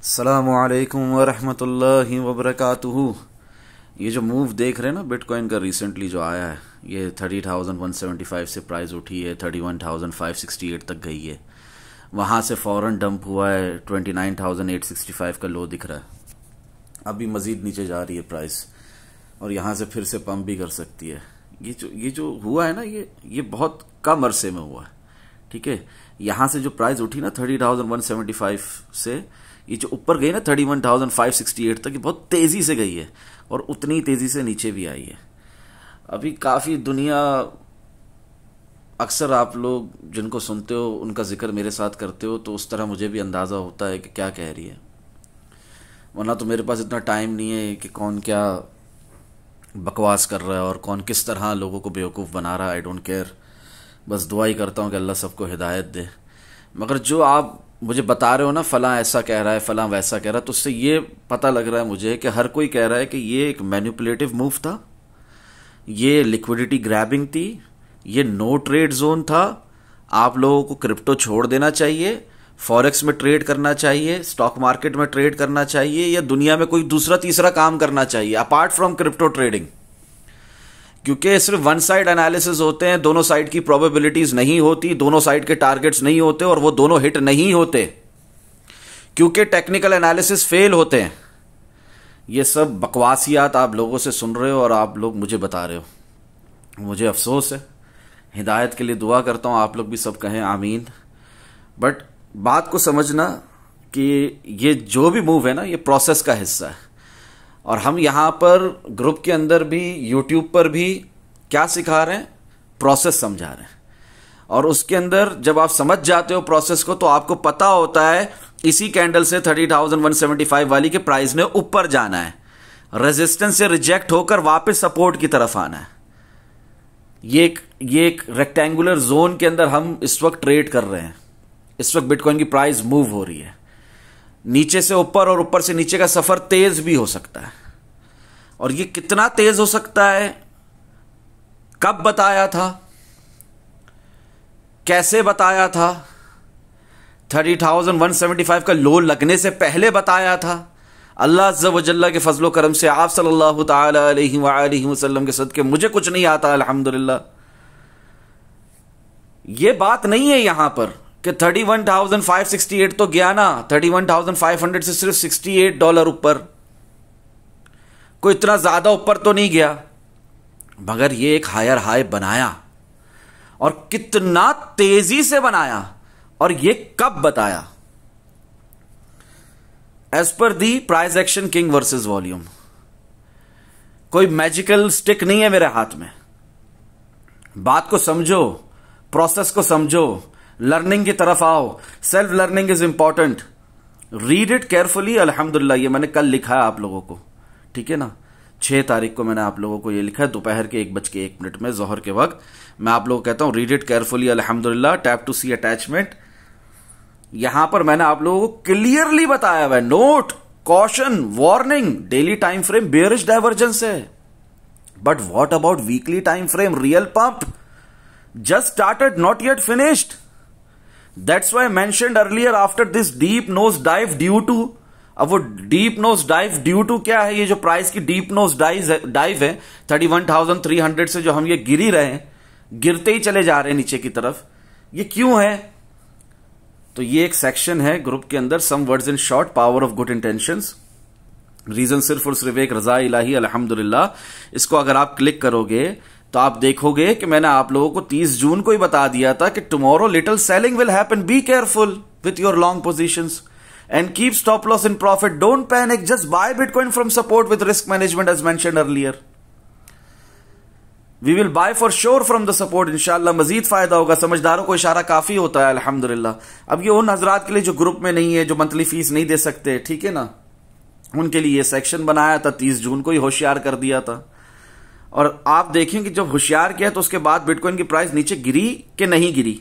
अस्सलामुअलैकुम वरहमतुल्लाहि वबरकातुहू। ये जो मूव देख रहे हैं ना बिटकॉइन का रिसेंटली जो आया है, ये 30,175 से प्राइस उठी है, 31,568 तक गई है। वहाँ से फ़ौरन डंप हुआ है, 29,865 का लो दिख रहा है। अभी मज़ीद नीचे जा रही है प्राइस और यहाँ से फिर से पंप भी कर सकती है। ये जो हुआ है ना, ये बहुत कम अरसे में हुआ है। ठीक है, यहाँ से जो प्राइस उठी ना 30,175 से, ये जो ऊपर गई ना 31,568 तक, ये बहुत तेजी से गई है और उतनी तेजी से नीचे भी आई है। अभी काफी दुनिया, अक्सर आप लोग जिनको सुनते हो उनका जिक्र मेरे साथ करते हो, तो उस तरह मुझे भी अंदाजा होता है कि क्या कह रही है। वरना तो मेरे पास इतना टाइम नहीं है कि कौन क्या बकवास कर रहा है और कौन किस तरह लोगों को बेवकूफ़ बना रहा है। आई डोंट केयर, बस दुआ ही करता हूँ कि अल्लाह सबको हिदायत दे। मगर जो आप मुझे बता रहे हो ना, फलां ऐसा कह रहा है, फलां वैसा कह रहा है, तो उससे ये पता लग रहा है मुझे कि हर कोई कह रहा है कि ये एक मैनिपुलेटिव मूव था, ये लिक्विडिटी ग्रैबिंग थी, ये नो ट्रेड जोन था। आप लोगों को क्रिप्टो छोड़ देना चाहिए, फॉरेक्स में ट्रेड करना चाहिए, स्टॉक मार्केट में ट्रेड करना चाहिए, या दुनिया में कोई दूसरा तीसरा काम करना चाहिए अपार्ट फ्रॉम क्रिप्टो ट्रेडिंग। क्योंकि सिर्फ वन साइड एनालिसिस होते हैं, दोनों साइड की प्रोबेबिलिटीज नहीं होती, दोनों साइड के टारगेट्स नहीं होते और वो दोनों हिट नहीं होते क्योंकि टेक्निकल एनालिसिस फेल होते हैं। ये सब बकवासियात आप लोगों से सुन रहे हो और आप लोग मुझे बता रहे हो। मुझे अफसोस है, हिदायत के लिए दुआ करता हूं, आप लोग भी सब कहें आमीन। बट बात को समझना कि ये जो भी मूव है ना, ये प्रोसेस का हिस्सा है। और हम यहां पर ग्रुप के अंदर भी, यूट्यूब पर भी क्या सिखा रहे हैं? प्रोसेस समझा रहे हैं। और उसके अंदर जब आप समझ जाते हो प्रोसेस को, तो आपको पता होता है इसी कैंडल से 30,175 वाली के प्राइस ने ऊपर जाना है, रेजिस्टेंस से रिजेक्ट होकर वापस सपोर्ट की तरफ आना है। ये एक रेक्टेंगुलर जोन के अंदर हम इस वक्त ट्रेड कर रहे हैं। इस वक्त बिटकॉइन की प्राइस मूव हो रही है, नीचे से ऊपर और ऊपर से नीचे का सफर तेज भी हो सकता है। और ये कितना तेज हो सकता है, कब बताया था, कैसे बताया था? 30,175 का लो लगने से पहले बताया था। अल्लाह अज़्ज़ा व जल्ला के फजलो करम से आप सल्लल्लाहु ताला अलैहि वसल्लम के सदके मुझे कुछ नहीं आता अल्हम्दुलिल्लाह। ये बात नहीं है यहां पर कि 31,568 तो गया ना, 31,500 से सिर्फ $68 ऊपर, कोई इतना ज्यादा ऊपर तो नहीं गया, मगर ये एक हायर हाई बनाया। और कितना तेजी से बनाया और ये कब बताया? एज पर the price action king versus volume. कोई मैजिकल स्टिक नहीं है मेरे हाथ में। बात को समझो, प्रोसेस को समझो, लर्निंग की तरफ आओ। Self learning is important, read it carefully. अल्हम्दुलिल्लाह, ये मैंने कल लिखा है आप लोगों को, ठीक है ना? 6 तारीख को मैंने आप लोगों को ये लिखा है, दोपहर के 1:01 में, जोहर के वक्त। मैं आप लोगों को कहता हूं रीड इट केयरफुली। अल्हम्दुलिल्लाह, टैप टू सी अटैचमेंट। यहां पर मैंने आप लोगों को क्लियरली बताया हुआ है, note, caution, warning, daily time frame bearish divergence है। But what about weekly time frame? Real pump just started, not yet finished. That's why I mentioned earlier, after this deep nose dive due to, अब वो deep nose dive due to क्या है? ये जो price की deep nose dive है 31,300 से, जो हम ये गिर ही रहे हैं, गिरते ही चले जा रहे हैं नीचे की तरफ, ये क्यों है? तो ये एक सेक्शन है ग्रुप के अंदर, some words in short, power of good intentions. Reason सिर्फ और सिर्फ एक, रजा इलाही अल्हम्दुलिल्लाह। इसको अगर आप क्लिक करोगे तो आप देखोगे कि मैंने आप लोगों को 30 जून को ही बता दिया था कि tomorrow little selling will happen, be careful with your long positions and keep stop loss in profit, don't panic, just buy bitcoin from support with risk management as mentioned earlier. We will buy for sure from the support, इंशाल्लाह मजीद फायदा होगा। समझदारों को इशारा काफी होता है अल्हम्दुलिल्लाह। अब ये उन हजरात के लिए जो ग्रुप में नहीं है, जो मंथली फीस नहीं दे सकते, ठीक है ना, उनके लिए ये सेक्शन बनाया था, 30 जून को ही होशियार कर दिया था। और आप देखें कि जब होशियार किया तो उसके बाद बिटकॉइन की प्राइस नीचे गिरी कि नहीं गिरी?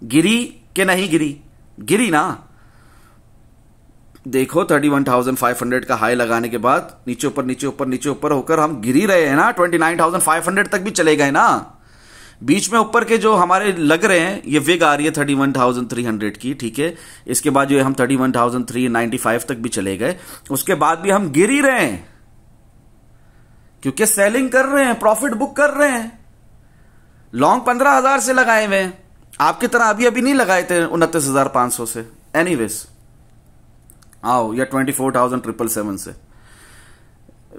गिरी कि नहीं गिरी? गिरी ना। देखो 31,500 का हाई लगाने के बाद नीचे ऊपर नीचे ऊपर नीचे ऊपर होकर हम गिरी रहे हैं ना, 29,500 तक भी चले गए ना। बीच में ऊपर के जो हमारे लग रहे हैं, ये विग आ रही है 31,300 की, ठीक है। इसके बाद जो हम 31,395 तक भी चले गए, उसके बाद भी हम गिर ही रहे हैं क्योंकि सेलिंग कर रहे हैं, प्रॉफिट बुक कर रहे हैं। लॉन्ग 15,000 से लगाए हुए हैं, आपकी तरह अभी अभी नहीं लगाए थे 29,500 से। एनीवेज आओ, या 24,777 से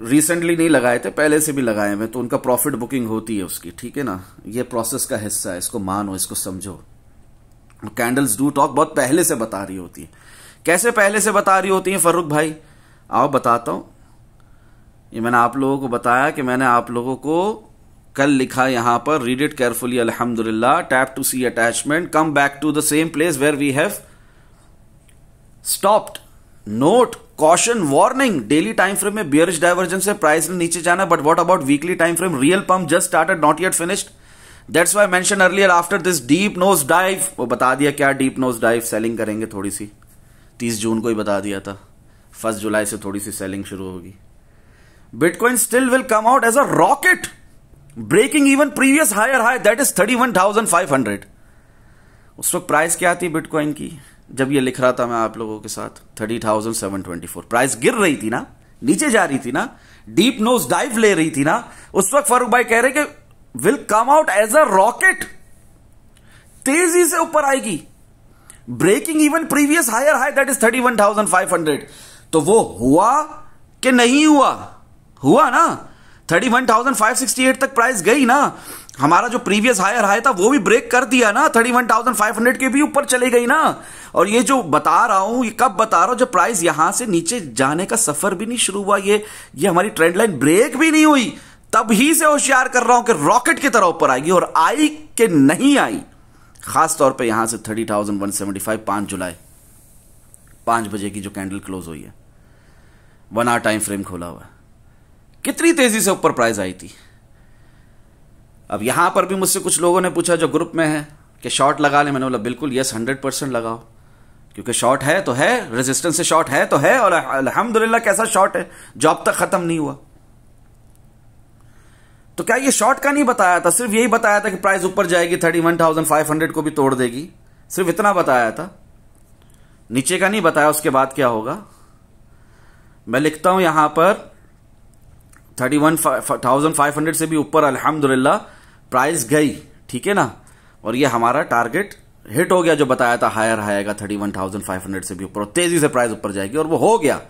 रिसेंटली नहीं लगाए थे, पहले से भी लगाए हुए, तो उनका प्रॉफिट बुकिंग होती है उसकी, ठीक है ना। ये प्रोसेस का हिस्सा है, इसको मानो, इसको समझो। कैंडल्स डू टॉक बहुत पहले से बता रही होती है। कैसे पहले से बता रही होती है फर्रुख भाई? आओ बताता हूं। ये मैंने आप लोगों को बताया कि मैंने आप लोगों को कल लिखा यहां पर, रीड इट केयरफुली। अल्हम्दुलिल्लाह, tap to see attachment, come back to the same place where we have stopped, note caution warning. Daily time frame में बियरिश डाइवर्जेंस से प्राइस ने नीचे जाना, but what about weekly time frame? Real pump just started, not yet finished. That's why I mention earlier after this deep nose dive. वो बता दिया क्या deep nose dive, selling करेंगे थोड़ी सी, 30 जून को ही बता दिया था, 1 जुलाई से थोड़ी सी सेलिंग शुरू होगी। Bitcoin still will come out as a rocket, breaking even previous higher high, that is 31,500। उस वक्त प्राइस क्या थी बिटकॉइन की जब ये लिख रहा था मैं आप लोगों के साथ? 30,724। प्राइस गिर रही थी ना, नीचे जा रही थी ना, डीप नोज डाइव ले रही थी ना। उस वक्त फारूक भाई कह रहे कि will come out as a rocket, तेजी से ऊपर आएगी, breaking even previous higher high, that is 31,500। तो वो हुआ कि नहीं हुआ? हुआ ना, 31,568 तक प्राइस गई ना। हमारा जो प्रीवियस हायर हाई था वो भी ब्रेक कर दिया ना, 31,500 के भी ऊपर चले गई ना। और ये जो बता रहा हूं, ये कब बता रहा हूं? जब प्राइस यहां से नीचे जाने का सफर भी नहीं शुरू हुआ, ये हमारी ट्रेंड लाइन ब्रेक भी नहीं हुई, तब ही से होशियार कर रहा हूं कि रॉकेट की तरह ऊपर आएगी। और आई कि नहीं आई, खासतौर पर यहां से 30,175, 5 जुलाई 5 बजे की जो कैंडल क्लोज हुई है, 1 आवर टाइम फ्रेम खोला हुआ है, कितनी तेजी से ऊपर प्राइस आई थी। अब यहां पर भी मुझसे कुछ लोगों ने पूछा जो ग्रुप में है कि शॉर्ट लगा ले। मैंने बोला बिल्कुल यस, 100% लगाओ, क्योंकि शॉर्ट है तो है, रेजिस्टेंस से शॉर्ट है तो है, और अल्हम्दुलिल्लाह कैसा शॉर्ट है जो अब तक खत्म नहीं हुआ। तो क्या ये शॉर्ट का नहीं बताया था? सिर्फ यही बताया था कि प्राइस ऊपर जाएगी, 31,500 को भी तोड़ देगी, सिर्फ इतना बताया था, नीचे का नहीं बताया उसके बाद क्या होगा। मैं लिखता हूं यहां पर 31,500 से भी ऊपर अल्हम्दुलिल्लाह प्राइस गई, ठीक है ना। और ये हमारा टारगेट हिट हो गया जो बताया था, हायर आएगा 31,500 से भी ऊपर, और तेजी से प्राइस ऊपर जाएगी, और वो हो गया।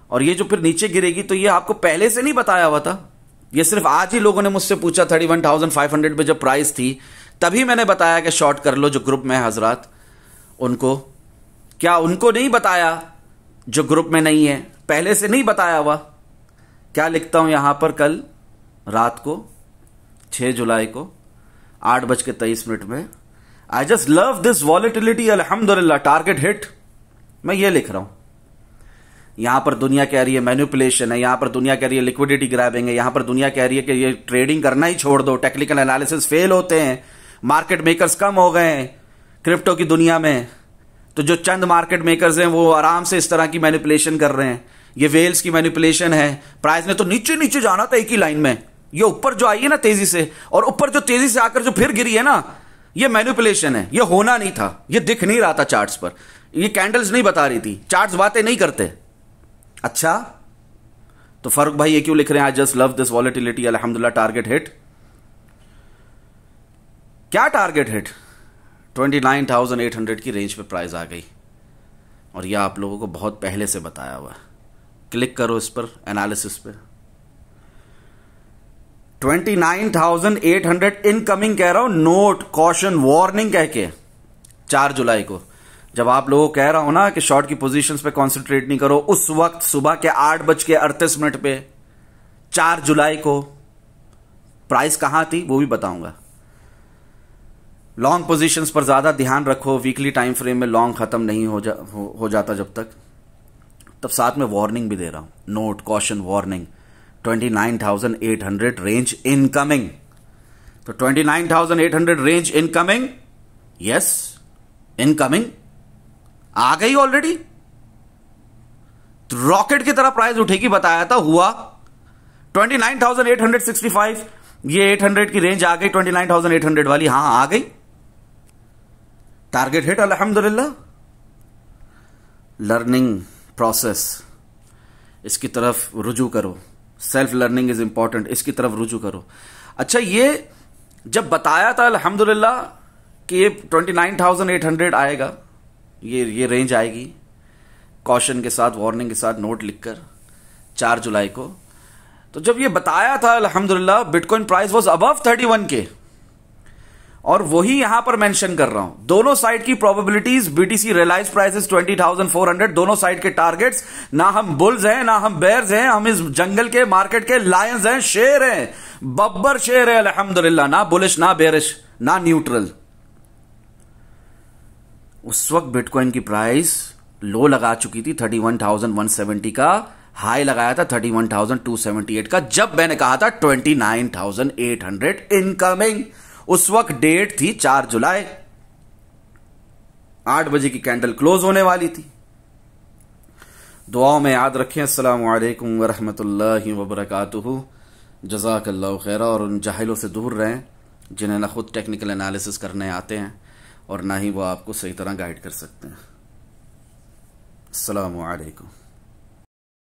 और ये जो फिर नीचे गिरेगी, तो ये आपको पहले से नहीं बताया हुआ था, ये सिर्फ आज ही लोगों ने मुझसे पूछा 31,500 पे जब प्राइस थी, तभी मैंने बताया कि शॉर्ट कर लो। जो ग्रुप में है हजरात, उनको क्या उनको नहीं बताया? जो ग्रुप में नहीं है, पहले से नहीं बताया हुआ? क्या लिखता हूं यहां पर, कल रात को 6 जुलाई को 8:23 में, I just love this volatility, अल्हम्दुलिल्लाह टारगेट हिट। मैं ये लिख रहा हूं। यहां पर दुनिया कह रही है मैनिपुलेशन है, यहां पर दुनिया कह रही है लिक्विडिटी ग्रैबिंग है, यहां पर दुनिया कह रही है कि ये ट्रेडिंग करना ही छोड़ दो, टेक्निकल एनालिसिस फेल होते हैं, मार्केट मेकर्स कम हो गए हैं क्रिप्टो की दुनिया में। तो जो चंद मार्केट मेकर्स हैं वो आराम से इस तरह की मैनिपुलेशन कर रहे हैं, ये वेल्स की मैनिपुलेशन है। प्राइस ने तो नीचे नीचे जाना था एक ही लाइन में, ये ऊपर जो आई है ना तेजी से, और ऊपर जो तेजी से आकर जो फिर गिरी है ना, ये मैनिपुलेशन है, ये होना नहीं था, ये दिख नहीं रहा था चार्ट्स पर, ये कैंडल्स नहीं बता रही थी, चार्ट्स बातें नहीं करते। अच्छा, तो फारूक भाई ये क्यों लिख रहे हैं I just love this volatility, अल्हम्दुलिल्लाह टारगेट हिट? क्या टारगेट हिट? 29,800 की रेंज पे प्राइस आ गई, और यह आप लोगों को बहुत पहले से बताया हुआ है। क्लिक करो इस पर, एनालिसिस पे, 29,800 इनकमिंग कह रहा हूं, नोट कॉशन वार्निंग कह के 4 जुलाई को, जब आप लोगों को कह रहा हूं ना कि शॉर्ट की पोजीशंस पे कंसंट्रेट नहीं करो, उस वक्त सुबह के 8:38 पे 4 जुलाई को प्राइस कहां थी वो भी बताऊंगा। लॉन्ग पोजीशंस पर ज्यादा ध्यान रखो, वीकली टाइम फ्रेम में लॉन्ग खत्म नहीं हो जाता जब तक, तब साथ में वार्निंग भी दे रहा हूं, note caution warning, 29,800 range incoming. तो 29,800 रेंज इनकमिंग, यस इनकमिंग आ गई ऑलरेडी, रॉकेट की तरह प्राइस उठेगी बताया था, हुआ 29,865, ये 800 की रेंज आ गई, 29,800 वाली, हां आ गई, टारगेट हिट अल्हम्दुलिल्लाह। लर्निंग प्रोसेस, इसकी तरफ रुजू करो, सेल्फ लर्निंग इज इंपॉर्टेंट, इसकी तरफ रुजू करो। अच्छा, ये जब बताया था अल्हम्दुलिल्लाह कि ये 29,800 आएगा, ये रेंज आएगी, कॉशन के साथ, वार्निंग के साथ, नोट लिखकर 4 जुलाई को, तो जब ये बताया था अल्हम्दुलिल्लाह bitcoin price was above 31K, और वही यहां पर मेंशन कर रहा हूं, दोनों साइड की प्रोबेबिलिटीज, बीटीसी रियलाइज प्राइसेस 20,400, दोनों साइड के टारगेट्स, ना हम बुल्स हैं ना हम बेयर्स हैं, हम इस जंगल के मार्केट के लायंस हैं, शेर हैं, बब्बर शेर है अल्हम्दुलिल्लाह, ना बुलिश ना बेयरिश ना न्यूट्रल। उस वक्त बिटकॉइन की प्राइस लो लगा चुकी थी 31,170 का, हाई लगाया था 31,278 का, जब मैंने कहा था 29,800 इनकमिंग। उस वक्त डेट थी 4 जुलाई, 8 बजे की कैंडल क्लोज होने वाली थी। दुआओं में याद रखें। अस्सलामु अलैकुम वरहमतुल्लाहि वबरकातुहू। जज़ाकल्लाहु खैरा। और उन जाहिलों से दूर रहें जिन्हें ना खुद टेक्निकल एनालिसिस करने आते हैं और ना ही वो आपको सही तरह गाइड कर सकते हैं। अस्सलामु अलैकुम।